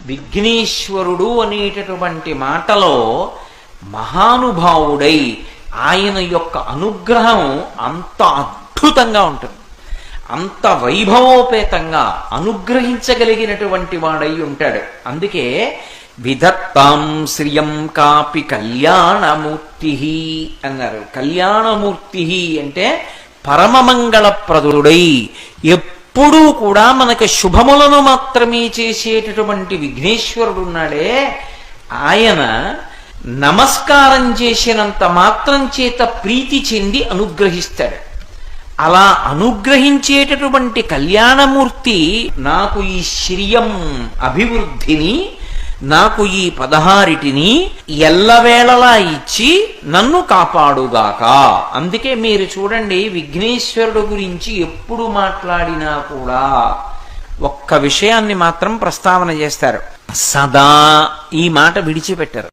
విఘ్నేశ్వరుడు అనేటటువంటి మాటలో మహానుభావుడై ఆయన యొక్క అనుగ్రహం అంత అద్భుతంగా ఉంటుంది, అంత వైభవోపేతంగా అనుగ్రహించగలిగినటువంటి వాడై ఉంటాడు. అందుకే విధత్తాం శ్రియం కాపి కళ్యాణమూర్తి అన్నారు. కళ్యాణమూర్తి అంటే పరమమంగళప్రదుడై ఎప్పుడూ కూడా మనకు శుభములను మాత్రమే చేసేటటువంటి విఘ్నేశ్వరుడు ఉన్నాడే, ఆయన నమస్కారం చేసినంత మాత్రం చేత ప్రీతి చెంది అనుగ్రహిస్తాడు. అలా అనుగ్రహించేటటువంటి కళ్యాణమూర్తి నాకు ఈ శ్రియం అభివృద్ధిని, నాకు ఈ 16టిని ఎల్లవేళలా ఇచ్చి నన్ను కాపాడుగాక. అందుకే మీరు చూడండి, విఘ్నేశ్వరుడు గురించి ఎప్పుడు మాట్లాడినా కూడా ఒక్క విషయాన్ని మాత్రం ప్రస్తావన చేస్తారు, సదా ఈ మాట విడిచిపెట్టరు.